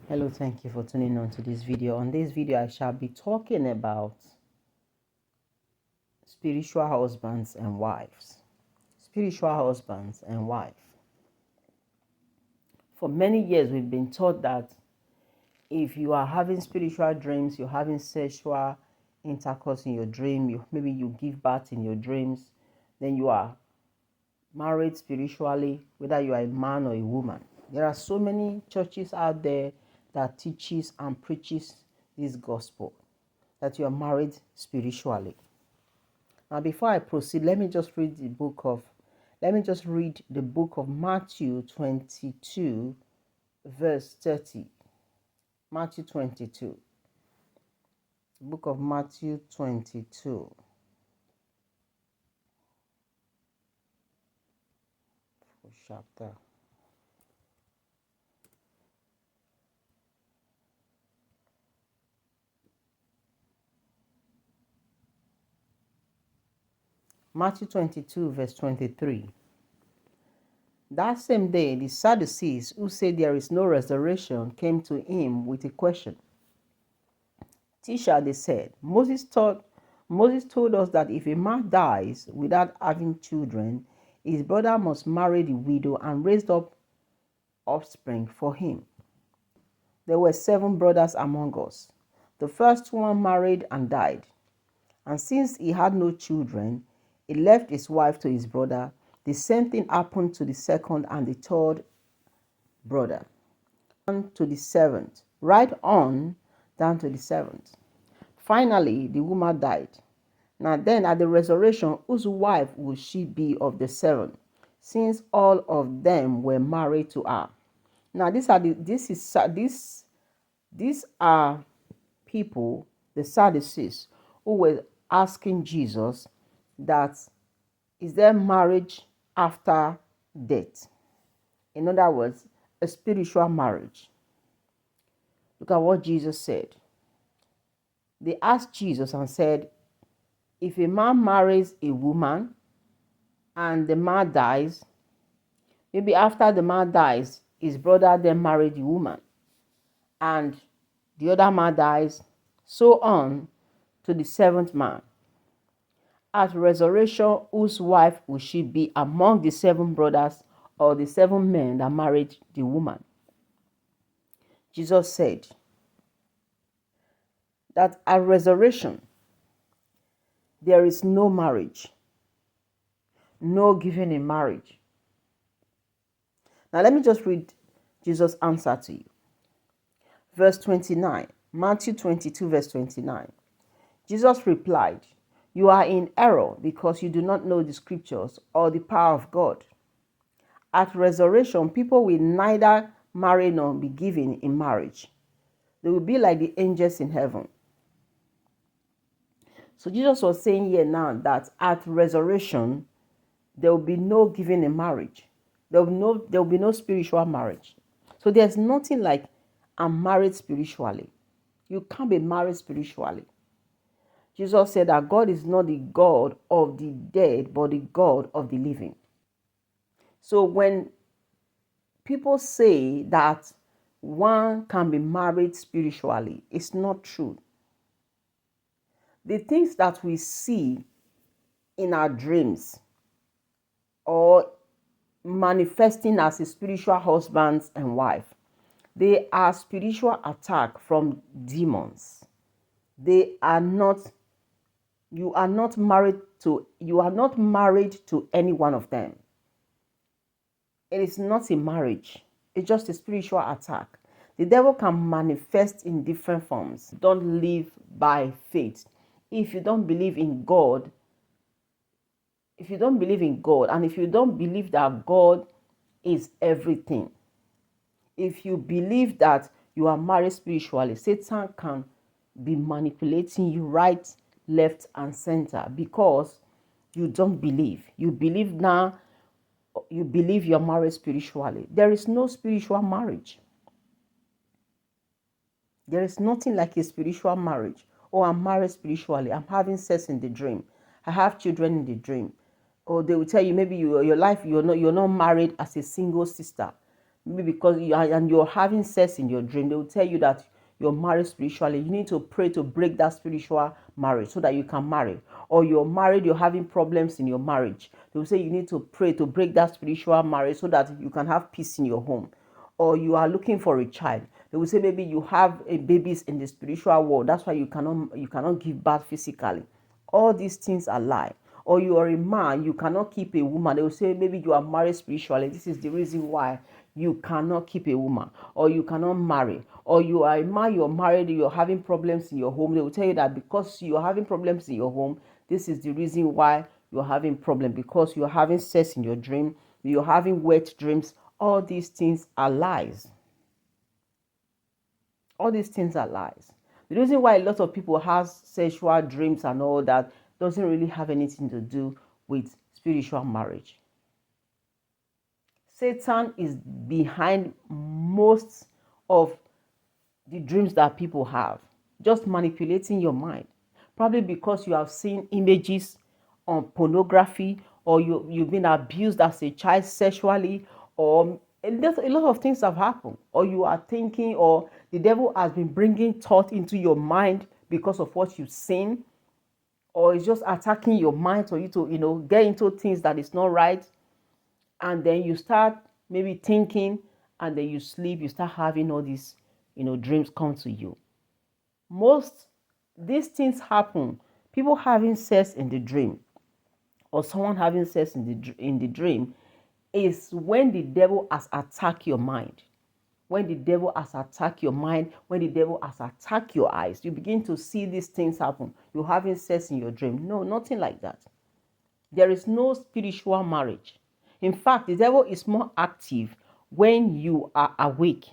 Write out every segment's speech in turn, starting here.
Hello, thank you for tuning on to this video. On this video, I shall be talking about spiritual husbands and wives. Spiritual husbands and wife. For many years, we've been taught that if you are having spiritual dreams, you're having sexual intercourse in your dream, maybe you give birth in your dreams, then you are married spiritually, whether you are a man or a woman. There are so many churches out there that teaches and preaches this gospel, that you are married spiritually. Now, before I proceed, let me just read the book of Matthew 22, verse 30. Matthew 22. Book of Matthew 22. Chapter. Matthew 22, verse 23. That same day, the Sadducees, who say there is no resurrection, came to him with a question. Teacher, they said, Moses told us that if a man dies without having children, his brother must marry the widow and raise up offspring for him. There were 7 brothers among us. The first one married and died. And since he had no children, he left his wife to his brother. The same thing happened to the second and the third brother. And to the 7th, right on down to the 7th. Finally, the woman died. Now then, at the resurrection, whose wife would she be of the 7, since all of them were married to her? Now, these are people, the Sadducees, who were asking Jesus that is there marriage after death? In other words, a spiritual marriage. Look at what Jesus said. They asked Jesus and said, if a man marries a woman and the man dies, maybe after the man dies, his brother then married the woman, and the other man dies, so on to the 7th man. At resurrection, whose wife will she be among the 7 brothers or the 7 men that married the woman? Jesus said that at resurrection, there is no marriage, no giving in marriage. Now, let me just read Jesus' answer to you. Verse 29, Matthew 22, verse 29. Jesus replied, you are in error because you do not know the scriptures or the power of God. At resurrection, people will neither marry nor be given in marriage. They will be like the angels in heaven. So Jesus was saying here now that at resurrection, there will be no giving in marriage. There will be no spiritual marriage. So there's nothing like I'm married spiritually. You can't be married spiritually. Jesus said that God is not the God of the dead, but the God of the living. So when people say that one can be married spiritually, it's not true. The things that we see in our dreams or manifesting as a spiritual husband and wife, they are spiritual attack from demons. You are not married to any one of them. It is not a marriage. It's just a spiritual attack. The devil can manifest in different forms. Don't live by faith. If you don't believe in God, and if you don't believe that God is everything, if you believe that you are married spiritually, Satan can be manipulating you right, left, and center because you don't believe. You believe you're married spiritually. There is no spiritual marriage. There is nothing like a spiritual marriage. Oh, I'm married spiritually. I'm having sex in the dream. I have children in the dream. Or they will tell you maybe your life you're not married as a single sister. maybe because you are and you're having sex in your dream, they will tell you that you're married spiritually. You need to pray to break that spiritual marriage so that you can marry. Or you're married, you're having problems in your marriage. They will say you need to pray to break that spiritual marriage so that you can have peace in your home. Or you are looking for a child. They will say maybe you have a babies in the spiritual world. That's why you cannot give birth physically. All these things are lie. Or you are a man, you cannot keep a woman. They will say maybe you are married spiritually. This is the reason why you cannot keep a woman, or you cannot marry. Or you are a man, you're married, you're having problems in your home. They will tell you that because you're having problems in your home, this is the reason why you're having problem, because you're having sex in your dream, you're having wet dreams. All these things are lies. All these things are lies. The reason why a lot of people have sexual dreams and all that doesn't really have anything to do with spiritual marriage. Satan is behind most of the dreams that people have, just manipulating your mind. Probably because you have seen images on pornography, or you've been abused as a child sexually, or a lot of things have happened, or you are thinking, or the devil has been bringing thought into your mind because of what you've seen, or it's just attacking your mind for you to get into things that is not right. And then you start maybe thinking, and then you sleep, you start having all these dreams come to you. Most these things happen, people having sex in the dream, or someone having sex in the dream, is when the devil has attacked your mind. When the devil has attacked your mind, when the devil has attacked your eyes, you begin to see these things happen. You're having sex in your dream. No, nothing like that. There is no spiritual marriage. In fact, the devil is more active when you are awake.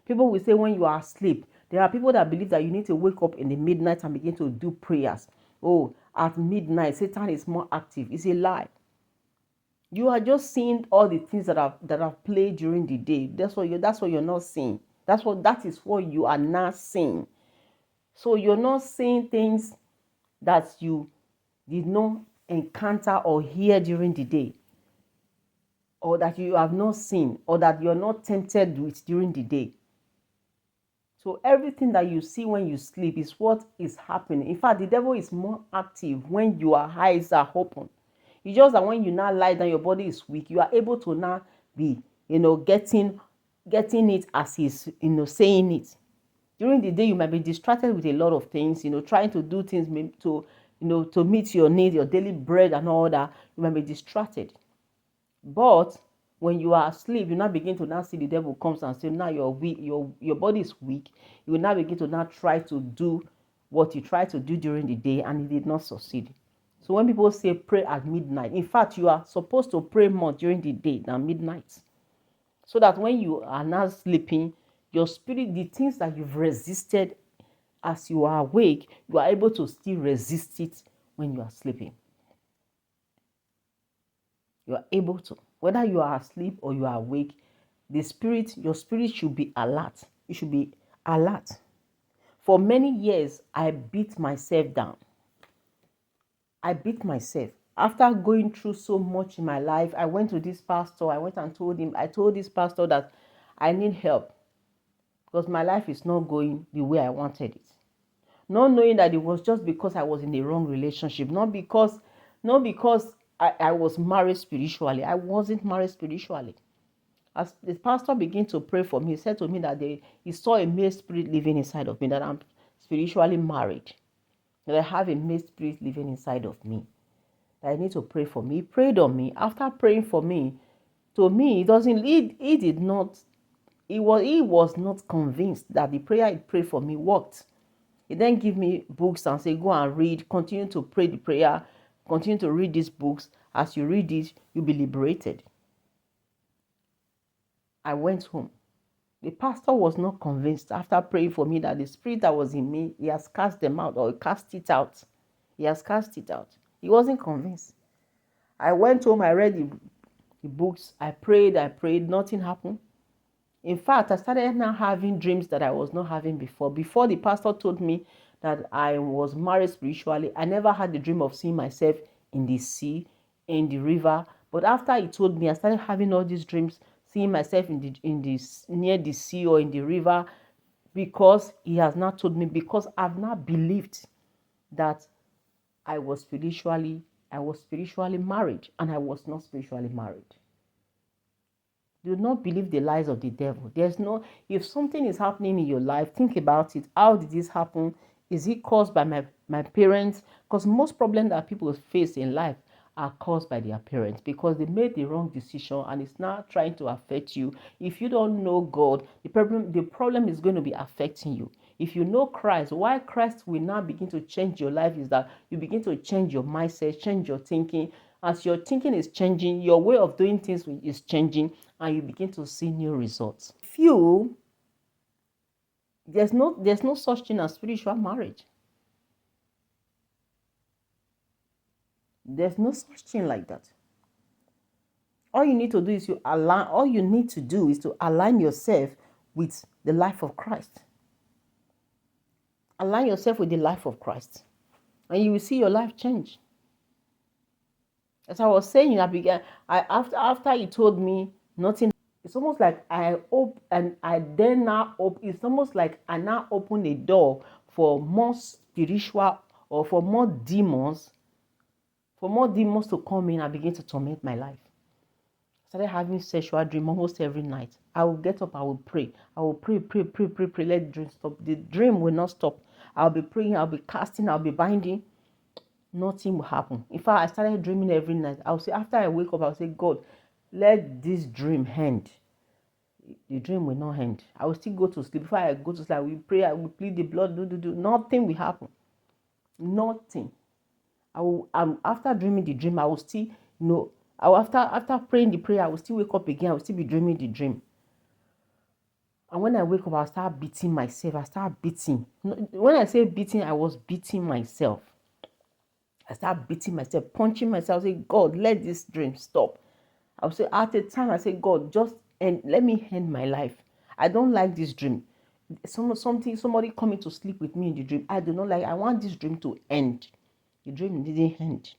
People will say when you are asleep. There are people that believe that you need to wake up in the midnight and begin to do prayers. Oh, at midnight, Satan is more active. It's a lie. You are just seeing all the things that have played during the day. That's what you're not seeing. That is what you are not seeing. So you're not seeing things that you did not encounter or hear during the day, or that you have not seen, or that you're not tempted with during the day. So everything that you see when you sleep is what is happening. In fact, the devil is more active when your eyes are open. It's just that when you now lie down, your body is weak. You are able to now be, getting it as he's, saying it. During the day, you might be distracted with a lot of things, trying to do things to meet your needs, your daily bread and all that. You might be distracted. But when you are asleep, you now begin to now see the devil comes and say, now you're weak, your body is weak. You will now begin to now try to do what you tried to do during the day, and it did not succeed. So when people say pray at midnight, in fact, you are supposed to pray more during the day than midnight. So that when you are not sleeping, your spirit, the things that you've resisted as you are awake, you are able to still resist it when you are sleeping. You are able to. Whether you are asleep or you are awake, your spirit should be alert. You should be alert. For many years, I beat myself down. I beat myself. After going through so much in my life, I went to this pastor. I told this pastor that I need help because my life is not going the way I wanted it. Not knowing that it was just because I was in the wrong relationship, not because I was married spiritually. I wasn't married spiritually. As the pastor began to pray for me, he said to me that he saw a male spirit living inside of me, that I'm spiritually married, that I have a male spirit living inside of me, that I need to pray for me. He prayed on me. After praying for me, to me, he was not convinced that the prayer he prayed for me worked. He then gave me books and said, go and read, continue to pray the prayer, continue to read these books. As you read this, you'll be liberated. I went home. The pastor was not convinced after praying for me that the spirit that was in me, he has cast them out, or cast it out. He has cast it out. He wasn't convinced. I went home, I read the books, I prayed, nothing happened. In fact, I started now having dreams that I was not having before. Before the pastor told me that I was married spiritually, I never had the dream of seeing myself in the sea, in the river. But after he told me, I started having all these dreams, seeing myself in this near the sea or in the river, because he has not told me, because I've not believed that I was spiritually married, and I was not spiritually married. Do not believe the lies of the devil. If something is happening in your life, think about it. How did this happen? Is it caused by my parents? Because most problems that people face in life are caused by their parents, because they made the wrong decision and it's now trying to affect you. If you don't know God, the problem is going to be affecting you. If you know Christ, why Christ will now begin to change your life is that you begin to change your mindset, change your thinking. As your thinking is changing, your way of doing things is changing, and you begin to see new results. There's no such thing as spiritual marriage. There's no such thing like that. All you need to do is to align yourself with the life of Christ. Align yourself with the life of Christ, and you will see your life change. As I was saying, after he told me nothing, it's almost like I hope, and I then now hope. It's almost like I now open a door for more spiritual, or for more demons to come in and begin to torment my life. I started having sexual dream almost every night. I will get up, I will pray. I will pray. Let the dream stop. The dream will not stop. I'll be praying, I'll be casting, I'll be binding. Nothing will happen. In fact, I started dreaming every night. I'll say, after I wake up, I'll say, God, let this dream end. The dream will not end. I will still go to sleep. Before I go to sleep, I will pray, I will plead the blood, Nothing will happen. Nothing. After dreaming the dream, I will still, after praying the prayer, I will still wake up again. I will still be dreaming the dream. And when I wake up, I'll start beating myself. I start beating. When I say beating, I was beating myself. I start beating myself, punching myself, say, God, let this dream stop. I'll say, at a time, I say, God, let me end my life. I don't like this dream. Somebody coming to sleep with me in the dream. I do not like. I want this dream to end. The dream didn't end.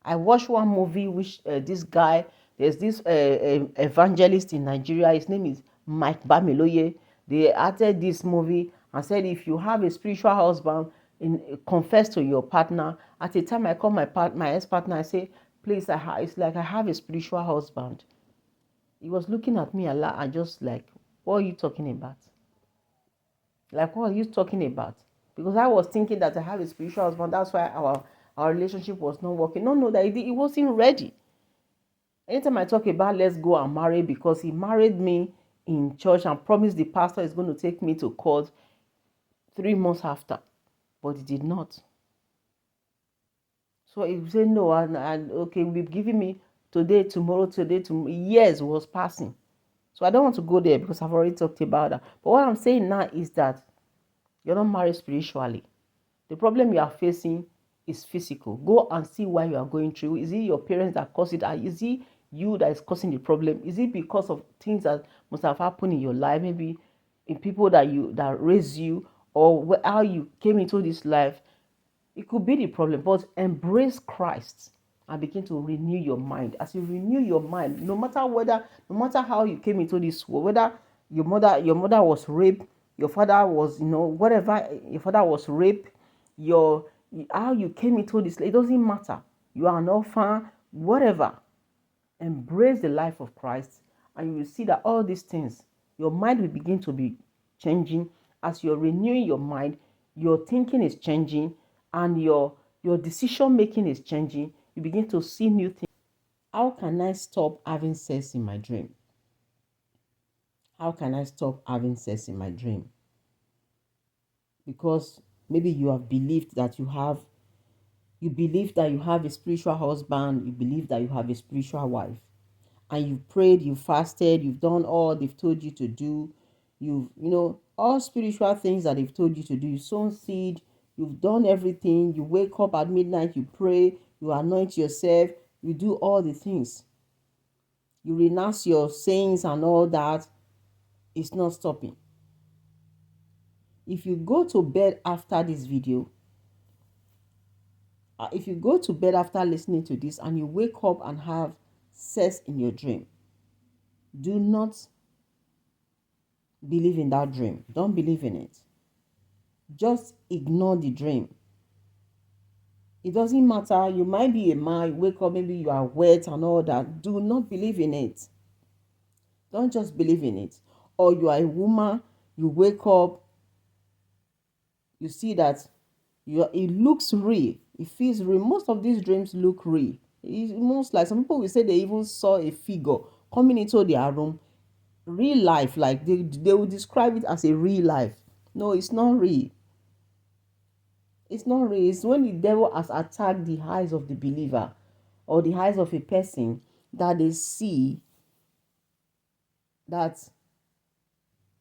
I watched one movie which there's this evangelist in Nigeria. His name is Mike Bamiloye. They acted this movie and said, if you have a spiritual husband, confess to your partner. At the time, I call my ex-partner. I say, please, it's like I have a spiritual husband. He was looking at me a lot and just like, what are you talking about? Like, what are you talking about? Because I was thinking that I have a spiritual husband. That's why our relationship was not working. No, that it wasn't ready. Anytime I talk about let's go and marry, because he married me in church and promised the pastor is going to take me to court 3 months after, but he did not. So he said no, and okay, we've given me today, tomorrow, years was passing. So I don't want to go there because I've already talked about that. But what I'm saying now is that you're not married spiritually. The problem you are facing is physical. Go and see why you are going through. Is it your parents that caused it? Is it you that is causing the problem? Is it because of things that must have happened in your life? Maybe in people that raised you, or how you came into this life. It could be the problem, but embrace Christ and begin to renew your mind. As you renew your mind, no matter how you came into this world, whether your mother was raped, your father was, whatever, your father was raped, how you came into this, it doesn't matter. You are an orphan, whatever. Embrace the life of Christ, and you will see that all these things, your mind will begin to be changing. As you're renewing your mind, your thinking is changing, and your decision making is changing. You begin to see new things. How can I stop having sex in my dream? How can I stop having sex in my dream? Because maybe you have believed that you have a spiritual husband, you believe that you have a spiritual wife, and you've prayed, you've fasted, you've done all they've told you to do. All spiritual things that they've told you to do. You've sown seed, you've done everything. You wake up at midnight, you pray, you anoint yourself, you do all the things. You renounce your sins and all that. It's not stopping. If you go to bed after this video, if you go to bed after listening to this and you wake up and have sex in your dream, Do not believe in that dream. Don't believe in it. Just ignore the dream. It doesn't matter. You might be a man, you wake up, maybe you are wet and all that. Do not believe in it. Don't just believe in it. Or you are a woman, you wake up, you see that it looks real. It feels real. Most of these dreams look real. It's most like some people will say they even saw a figure coming into their room. Real life, like they will describe it as a real life. No, it's not real. It's not real. It's when the devil has attacked the eyes of the believer or the eyes of a person that they see that.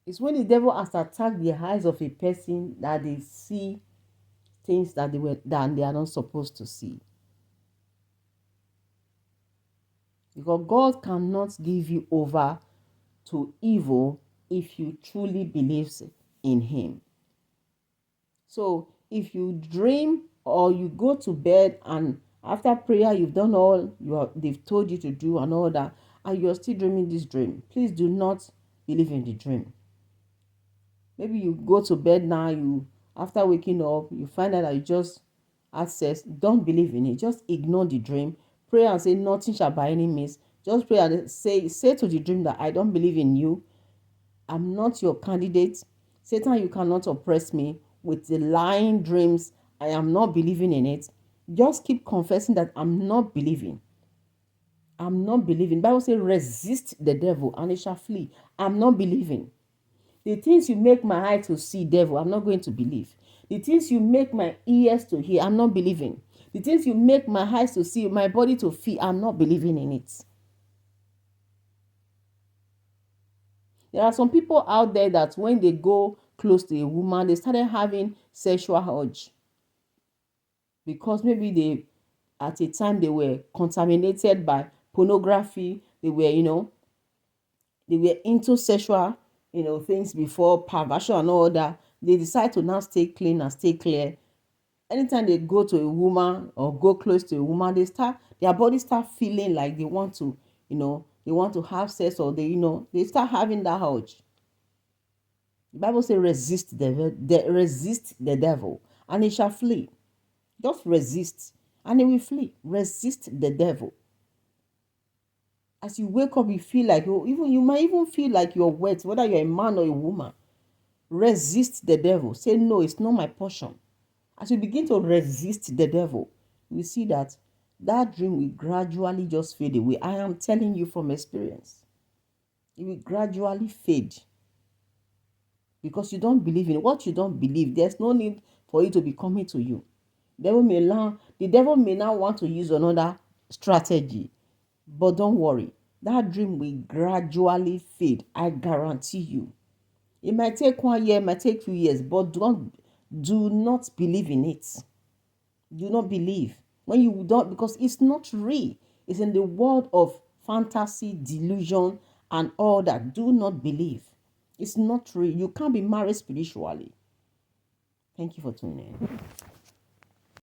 It's when the devil has attacked the eyes of a person that they see things that they are not supposed to see. Because God cannot give you over to evil if you truly believe in him. So if you dream or you go to bed and after prayer you've done all they've told you to do and all that, and you're still dreaming this dream, please do not believe in the dream. Maybe you go to bed now, you after waking up, you find out that you just had sex. Don't believe in it. Just ignore the dream. Pray and say nothing shall by any means. Just pray and say to the dream that I don't believe in you. I'm not your candidate. Satan, you cannot oppress me with the lying dreams. I am not believing in it. Just keep confessing that I'm not believing. I'm not believing. Bible says resist the devil and he shall flee. I'm not believing. The things you make my eye to see, devil, I'm not going to believe. The things you make my ears to hear, I'm not believing. The things you make my eyes to see, my body to feel, I'm not believing in it. There are some people out there that when they go close to a woman, they started having sexual urge. Because maybe they, at a time, they were contaminated by pornography. They were, they were into sexual, things before, perversion and all that. They decide to now stay clean and stay clear. Anytime they go to a woman or go close to a woman, their body start feeling like they want to, they want to have sex, or they start having that urge. The Bible says resist the devil and he shall flee. Just resist and he will flee. Resist the devil. As you wake up, you feel like you might even feel like you're wet, whether you're a man or a woman. Resist the devil. Say no, it's not my portion. As you begin to resist the devil, you see that dream will gradually just fade away. I am telling you from experience. It will gradually fade. Because you don't believe in what you don't believe. There's no need for it to be coming to you. The devil may now want to use another strategy. But don't worry. That dream will gradually fade. I guarantee you. It might take 1 year, it might take 2 years, but do not believe in it. Do not believe. When you don't, because it's not real. It's in the world of fantasy, delusion, and all that. Do not believe. It's not real. You can't be married spiritually. Thank you for tuning in.